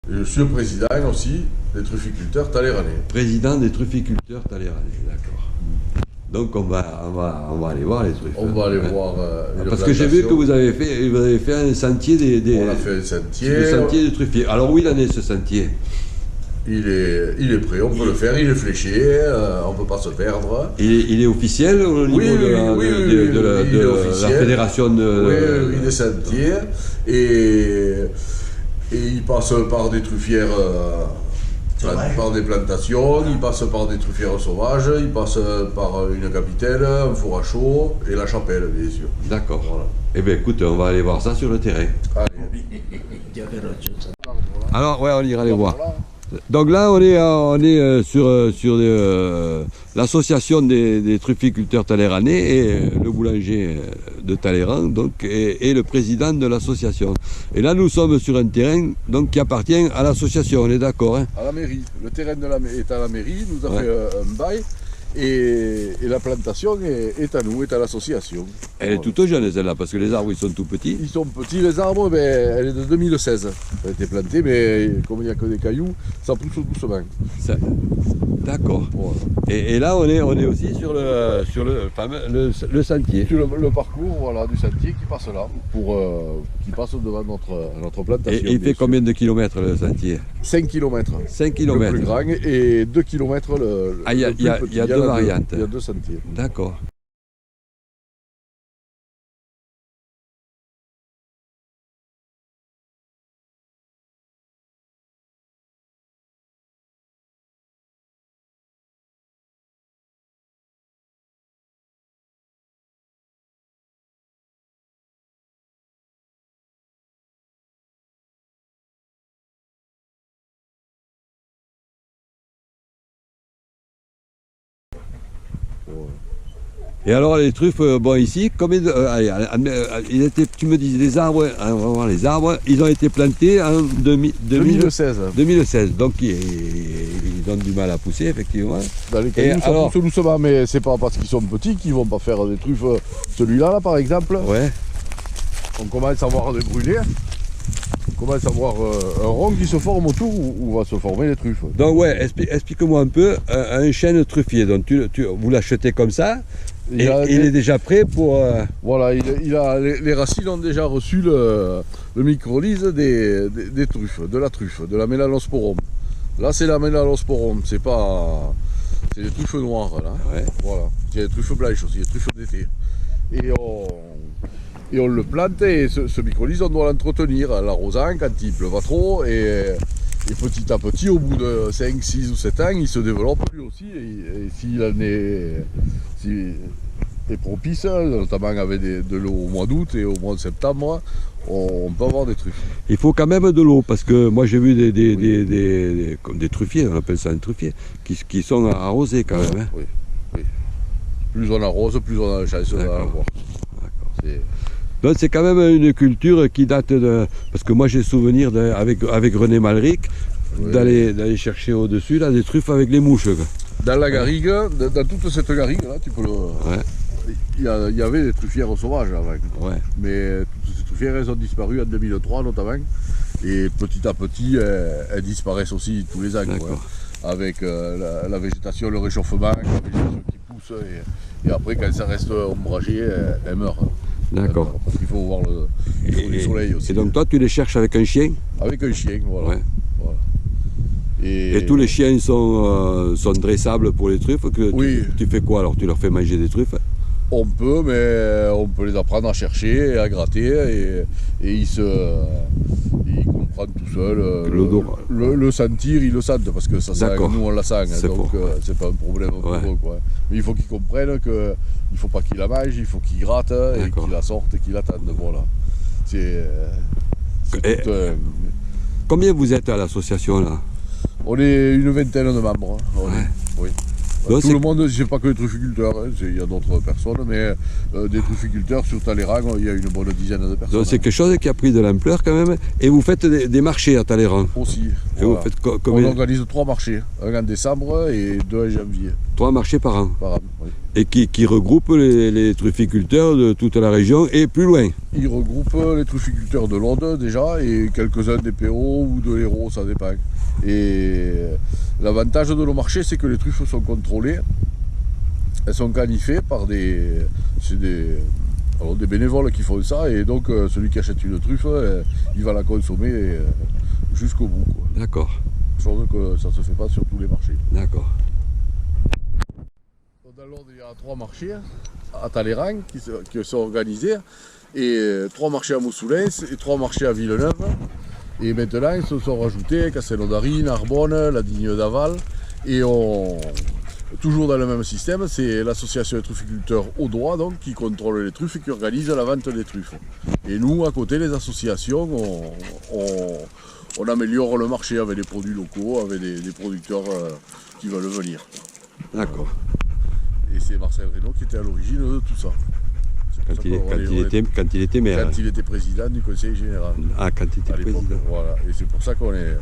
Je suis le président aussi des trufficulteurs taléranais. Président des trufficulteurs taléranais, d'accord. Donc on va aller voir les truffes. On va aller voir parce que j'ai vu que vous avez fait un sentier On a fait un sentier. Le sentier des truffiers. Alors où il en est ce sentier? Il est prêt, on peut le faire, il est fléché, on ne peut pas se perdre. Il est officiel au niveau de la fédération de... Oui, des sentiers. Et il passe par des truffières, par des plantations, il passe par des truffières sauvages, il passe par une capitale, un four à chaud et la chapelle, bien sûr. D'accord. Voilà. Eh bien écoute, on va aller voir ça sur le terrain. Allez. Alors ouais, on ira les voir. Donc là, on est sur l'association des trufficulteurs taléranais et le boulanger de Talleyrand donc, et le président de l'association. Et là, nous sommes sur un terrain donc, qui appartient à l'association, on est d'accord hein? À la mairie. Le terrain est à la mairie, nous a fait un bail et la plantation est à nous, est à l'association. Elle est toute jeune celle-là, parce que les arbres ils sont tout petits. Ils sont petits les arbres, mais elle est de 2016. Elle a été plantée, mais comme il n'y a que des cailloux, ça pousse doucement. D'accord. Voilà. Et là, on est aussi sur le fameux le sentier. Sur le parcours voilà, du sentier qui passe là, qui passe devant notre plantation. Et il fait combien de kilomètres le sentier? 5 km. 5 km. Le plus grand et 2 km le il y a deux variantes. Il y a deux sentiers. D'accord. Et alors les truffes, bon ici, combien tu me dis les arbres, hein, on va voir les arbres, ils ont été plantés en 2016. 2016, donc ils ont du mal à pousser effectivement. Dans les cailloux, ça pousse doucement, mais c'est pas parce qu'ils sont petits qu'ils vont pas faire des truffes. Celui-là, là, par exemple, on commence à voir des brûlés. On commence à voir un rond qui se forme autour où va se former les truffes. Donc ouais, explique-moi un peu, un chêne truffier, donc vous l'achetez comme ça, il est déjà prêt pour... Voilà, les racines ont déjà reçu le microlyse des truffes, de la Melanosporum. Là c'est la Melanosporum, c'est les truffes noires là. Ouais. Voilà, c'est les truffes blanches aussi, les truffes d'été. Et on le plante et ce microlyse on doit l'entretenir en l'arrosant quand il pleut pas trop et petit à petit au bout de 5, 6 ou 7 ans il se développe lui aussi et s'il est propice, notamment avec de l'eau au mois d'août et au mois de septembre, on peut avoir des truffes. Il faut quand même de l'eau parce que moi j'ai vu des truffiers, on appelle ça un truffier, qui sont arrosés quand même. Hein. Oui. Plus on arrose, plus on a la chance d'en avoir. Donc c'est quand même une culture qui date de... Parce que moi j'ai souvenir avec René Malric d'aller chercher au-dessus des truffes avec les mouches. Dans la garrigue, dans toute cette garrigue là, tu peux le... Il y avait des truffières sauvages avant. Ouais. Mais toutes ces truffières elles ont disparu en 2003 notamment. Et petit à petit elles disparaissent aussi tous les ans. Avec la végétation, le réchauffement, la végétation qui pousse et après quand ça reste ombragé, elles meurent. D'accord. Parce qu'il faut voir le soleil aussi. Et donc toi tu les cherches avec un chien? Avec un chien, voilà. Ouais. Et tous les chiens sont dressables pour les truffes. Tu fais quoi alors? Tu leur fais manger des truffes? On peut, mais on peut les apprendre à chercher et à gratter et ils comprennent tout seuls. Le sentir, ils le sentent parce que ça sent, nous on la sent, donc c'est pas un problème pour eux. Quoi. Mais il faut qu'ils comprennent qu'il ne faut pas qu'ils la mangent, il faut qu'ils grattent et qu'ils la sortent et qu'ils l'attendent. Voilà. Combien vous êtes à l'association là? On est une vingtaine de membres. Oui. Donc tout le monde, c'est pas que les trufficulteurs, il y a d'autres personnes, mais des trufficulteurs sur Talleyrand, il y a une bonne dizaine de personnes. Donc c'est quelque chose qui a pris de l'ampleur quand même. Et vous faites des marchés à Talleyrand? Aussi. Et vous faites On organise 3 marchés, un en décembre et 2 en janvier. 3 marchés par an? Par an, oui. Et qui regroupe les trufficulteurs de toute la région et plus loin. Il regroupe les trufficulteurs de l'Aude déjà et quelques-uns des PO ou de l'Hérault, ça dépend. Et l'avantage de nos marchés, c'est que les truffes sont contrôlées. Elles sont qualifiées par des bénévoles qui font ça. Et donc celui qui achète une truffe, il va la consommer jusqu'au bout. D'accord. Chose que ça ne se fait pas sur tous les marchés. D'accord. Dans l'Aude, il y a 3 marchés à Talleyrand qui sont organisés, et 3 marchés à Moussoulens et 3 marchés à Villeneuve. Et maintenant, ils se sont rajoutés Castelnaudary, Narbonne, la Digne d'Aval. Et toujours dans le même système, c'est l'association des trufficulteurs audois donc, qui contrôle les truffes et qui organise la vente des truffes. Et nous, à côté, les associations, on améliore le marché avec des produits locaux, avec des producteurs qui veulent venir. D'accord. Et c'est Marcel Reynaud qui était à l'origine de tout ça. Quand il était maire. Quand il était président du conseil général. Ah, quand il était président. Voilà. Et c'est pour ça qu'on est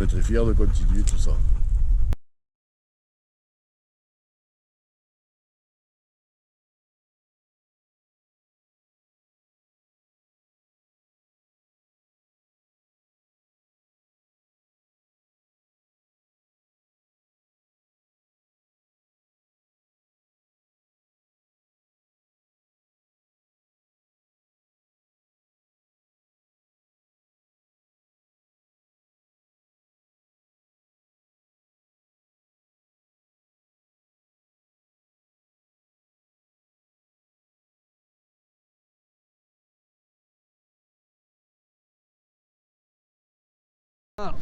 très fiers de continuer tout ça.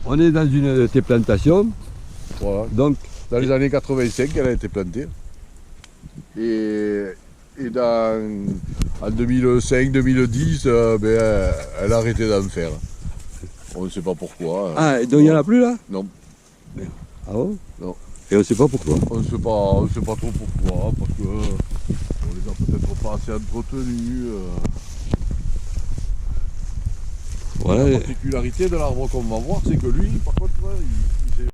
On est dans une de tes plantations. Voilà. Donc, dans les années 85, elle a été plantée. Et en 2005-2010, elle a arrêté d'en faire. On ne sait pas pourquoi. Ah, donc il n'y en a plus là? Non. Ah bon? Non. Et on ne sait pas pourquoi? On ne sait pas trop pourquoi, parce que on les a peut-être pas assez entretenus. Voilà. La particularité de l'arbre qu'on va voir, c'est que lui, par contre, il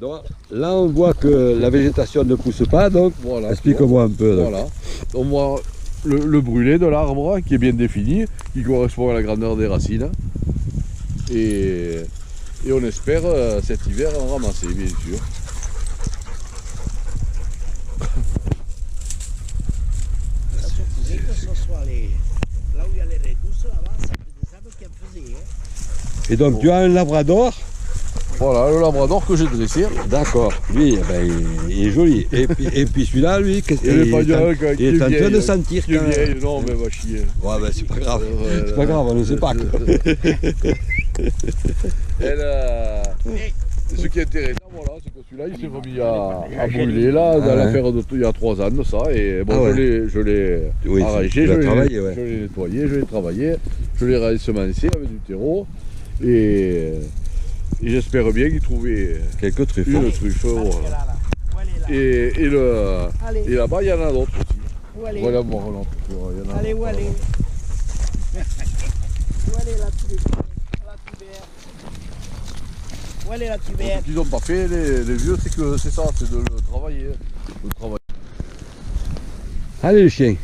donc, là, on voit que la végétation ne pousse pas, donc voilà, explique-moi un peu. Donc. Voilà. On voit le brûlé de l'arbre qui est bien défini, qui correspond à la grandeur des racines. Et on espère cet hiver en ramasser, bien sûr. Là où il y a les redousses, là-bas, ça fait des arbres qui en faisaient. Et donc, tu as un labrador? Voilà, le labrador que j'ai dressé. D'accord, lui, il est joli. Et puis celui-là, lui, il est en train de sentir. Non, mais va chier. Ouais, ben c'est pas grave. C'est pas grave, on ne sait pas. Ce qui est intéressant, voilà, c'est que celui-là, il s'est remis à brûler là, dans l'affaire il y a 3 ans de ça. Et bon, je l'ai arraché, je l'ai nettoyé, je l'ai travaillé, je l'ai ensemencé avec du terreau. Et j'espère bien qu'il trouvait quelques truffes. Une truffe. Voilà. Et là-bas, il y en a d'autres aussi. Voilà, bon, allez, où allez? Où allez la truffe? Où allez la tubère? Ce qu'ils n'ont pas fait, les vieux, c'est ça, c'est de le travailler. Allez, le chien.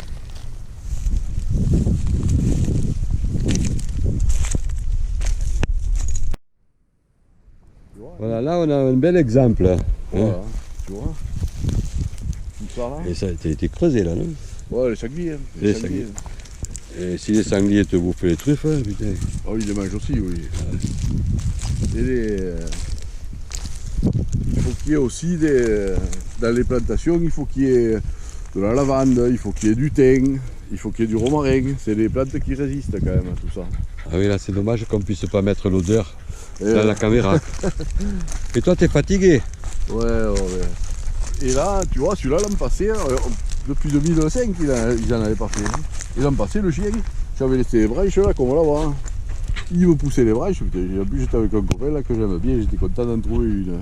Voilà, là on a un bel exemple. Hein. Voilà, tu vois. Tout ça là. Et ça a été creusé là, non? Ouais, les sangliers. Les sangliers. Et si les sangliers te bouffent les truffes, hein, putain. Oh, ils les mangent aussi, oui. Et il faut qu'il y ait aussi dans les plantations, il faut qu'il y ait de la lavande, il faut qu'il y ait du thym, il faut qu'il y ait du romarin. C'est des plantes qui résistent quand même à tout ça. Ah oui, là c'est dommage qu'on puisse pas mettre l'odeur dans la caméra. Et toi, t'es fatigué? Ouais. Et là, tu vois, celui-là, l'an passé, depuis 2005, ils en avaient pas fait. Et l'an passé, le chien, j'avais laissé les branches là, comme là-bas. Il me poussait les branches, en plus j'étais avec un copain là que j'aime bien, j'étais content d'en trouver une.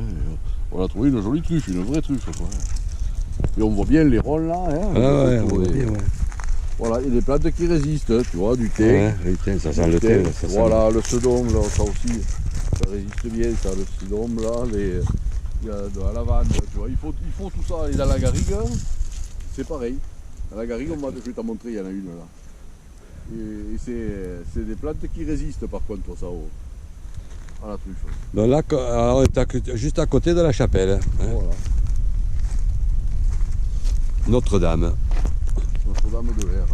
On a trouvé une jolie truffe, une vraie truffe. Quoi. Et on voit bien les ronds là. Hein, on voit bien, ouais. Voilà, il y a des plantes qui résistent, tu vois, du thym. Ouais, le thym, ça sent le thym. Voilà, le sedum là, ça aussi, ça résiste bien, ça, le sedum là, il y a de la lavande, tu vois. Ils font tout ça. Et dans la garrigue, c'est pareil. Dans la garrigue, je vais t'en montrer, il y en a une là. Et c'est des plantes qui résistent par contre ça à la truffe. Donc là, on est juste à côté de la chapelle. Hein. Voilà. Notre-Dame. Notre-Dame de l'air.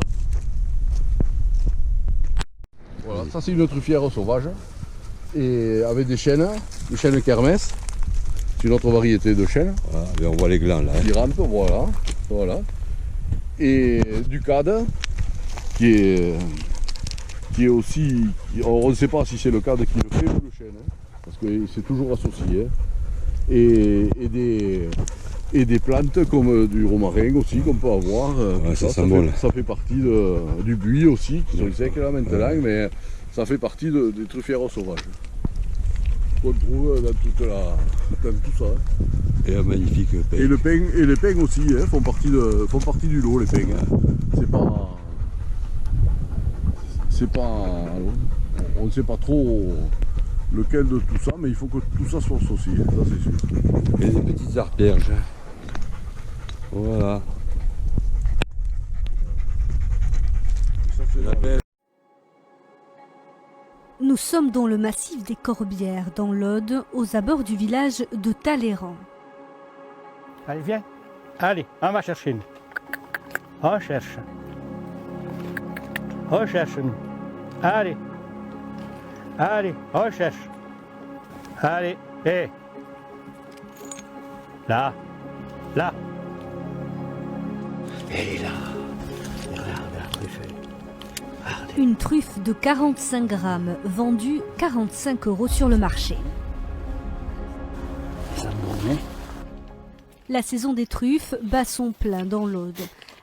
Voilà, ça c'est une truffière sauvage. Et avec des chênes kermès. C'est une autre variété de chênes. Voilà, et on voit les glands là. Qui rampent, voilà. Et du cad, qui est aussi. On ne sait pas si c'est le cad qui le fait ou le chêne, hein, parce que c'est toujours associé. Hein. Et des plantes comme du romarin aussi qu'on peut avoir. Ouais, ça fait partie du buis aussi, qui sont secs là maintenant, mais ça fait partie des truffières sauvages. Qu'on trouve dans tout ça. Hein. Et un magnifique peigne. Et les peignes aussi hein, font partie du lot, les peignes. Hein. On ne sait pas trop lequel de tout ça, mais il faut que tout ça soit associé, ça c'est sûr. Et des petites arperges. Voilà. Ça, c'est Nous sommes dans le massif des Corbières, dans l'Aude, aux abords du village de Talleyrand. Allez, viens. Allez, on va chercher une. On cherche. On cherche nous. Allez. Allez, on cherche. Allez, hé. Là. Là. Elle est là. Regarde la truffe. Une truffe de 45 grammes, vendue 45 € sur le marché. Ça me met. La saison des truffes bat son plein dans l'Aude.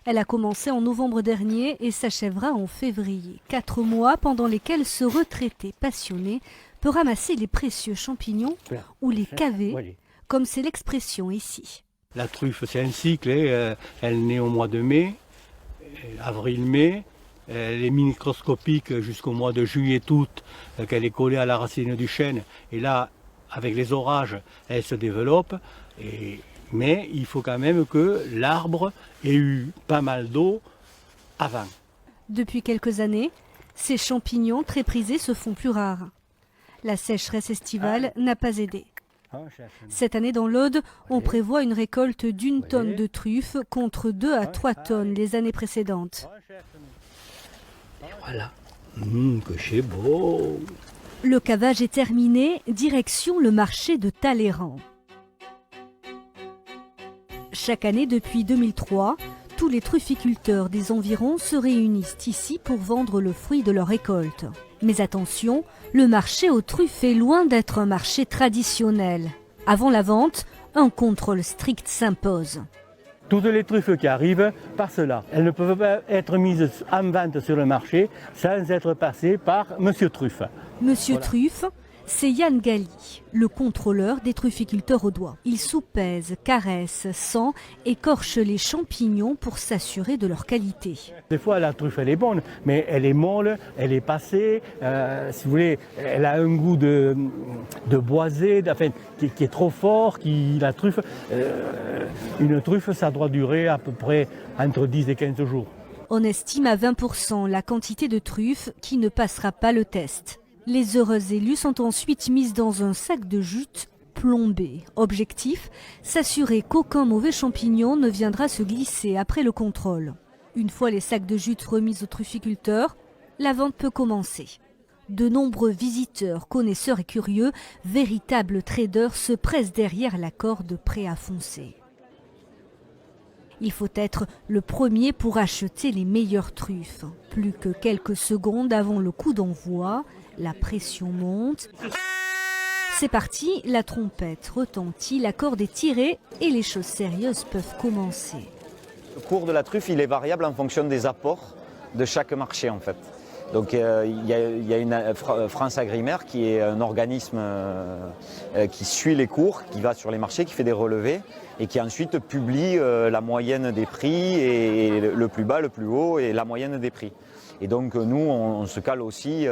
Elle a commencé en novembre dernier et s'achèvera en février. 4 mois pendant lesquels ce retraité passionné peut ramasser les précieux champignons ou les caver, comme c'est l'expression ici. La truffe, c'est un cycle. Elle naît au mois de mai, avril-mai. Elle est microscopique jusqu'au mois de juillet-août, qu'elle est collée à la racine du chêne. Et là, avec les orages, elle se développe. Mais il faut quand même que l'arbre ait eu pas mal d'eau avant. Depuis quelques années, ces champignons très prisés se font plus rares. La sécheresse estivale n'a pas aidé. Cette année dans l'Aude, on prévoit une récolte d'1 tonne de truffes contre 2 à 3 tonnes les années précédentes. Et voilà, que c'est beau. Le cavage est terminé, direction le marché de Talleyrand. Chaque année depuis 2003, tous les trufficulteurs des environs se réunissent ici pour vendre le fruit de leur récolte. Mais attention, le marché aux truffes est loin d'être un marché traditionnel. Avant la vente, un contrôle strict s'impose. Toutes les truffes qui arrivent passent là. Elles ne peuvent pas être mises en vente sur le marché sans être passées par Monsieur Truffe. Monsieur Truffe, c'est Yann Galli, le contrôleur des trufficulteurs audois. Il soupèse, caresse, sent, écorche les champignons pour s'assurer de leur qualité. Des fois, la truffe, elle est bonne, mais elle est molle, elle est passée. Si vous voulez, elle a un goût de boisé, qui est trop fort. La truffe, une truffe, ça doit durer à peu près entre 10 et 15 jours. On estime à 20% la quantité de truffes qui ne passera pas le test. Les heureuses élues sont ensuite mises dans un sac de jute plombé. Objectif, s'assurer qu'aucun mauvais champignon ne viendra se glisser après le contrôle. Une fois les sacs de jute remis aux trufficulteurs, la vente peut commencer. De nombreux visiteurs, connaisseurs et curieux, véritables traders se pressent derrière la corde prêts à foncer. Il faut être le premier pour acheter les meilleures truffes. Plus que quelques secondes avant le coup d'envoi, la pression monte. C'est parti, la trompette retentit, la corde est tirée et les choses sérieuses peuvent commencer. Le cours de la truffe, il est variable en fonction des apports de chaque marché en fait. Donc il y a une France Agrimaire qui est un organisme qui suit les cours, qui va sur les marchés, qui fait des relevés et qui ensuite publie la moyenne des prix et le plus bas, le plus haut et la moyenne des prix. Et donc nous, on se cale aussi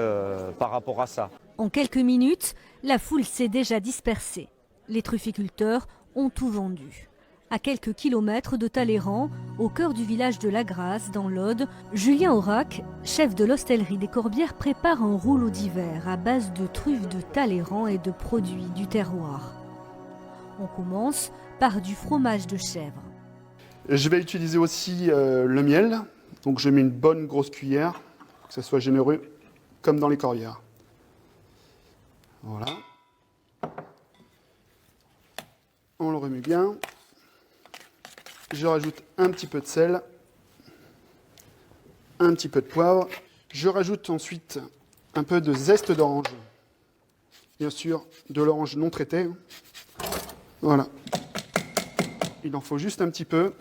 par rapport à ça. En quelques minutes, la foule s'est déjà dispersée. Les trufficulteurs ont tout vendu. À quelques kilomètres de Talleyrand, au cœur du village de La Grasse, dans l'Aude, Julien Aurac, chef de l'hostellerie des Corbières, prépare un rouleau d'hiver à base de truffes de Talleyrand et de produits du terroir. On commence par du fromage de chèvre. Je vais utiliser aussi le miel, donc je mets une bonne grosse cuillère, pour que ça soit généreux, comme dans les Corbières. Voilà. On le remet bien. Je rajoute un petit peu de sel, un petit peu de poivre. Je rajoute ensuite un peu de zeste d'orange. Bien sûr, de l'orange non traitée. Voilà. Il en faut juste un petit peu.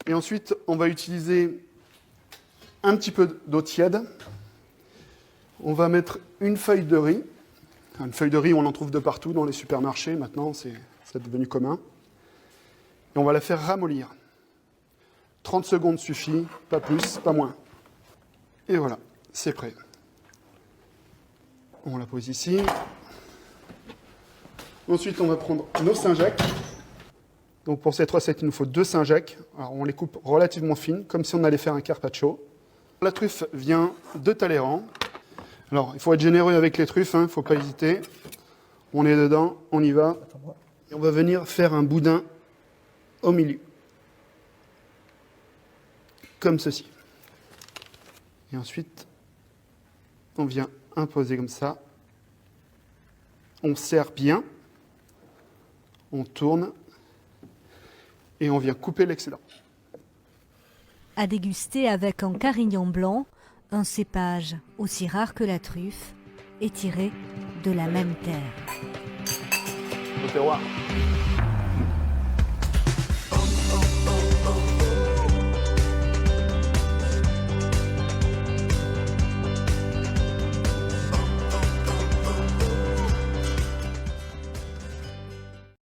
Et ensuite, on va utiliser un petit peu d'eau tiède. On va mettre une feuille de riz. Une feuille de riz, on en trouve de partout dans les supermarchés. Maintenant, c'est devenu commun. Et on va la faire ramollir. 30 secondes suffit, pas plus, pas moins. Et voilà, c'est prêt. On la pose ici. Ensuite, on va prendre nos Saint-Jacques. Donc pour cette recette, il nous faut 2 Saint-Jacques. Alors on les coupe relativement fines, comme si on allait faire un carpaccio. La truffe vient de Talleyrand. Alors, il faut être généreux avec les truffes, il ne faut pas hésiter. On est dedans, on y va. Et on va venir faire un boudin au milieu. Comme ceci. Et ensuite, on vient imposer comme ça. On serre bien. On tourne. Et on vient couper l'excédent. À déguster avec un Carignan blanc, un cépage aussi rare que la truffe et tiré de la même terre. Au terroir.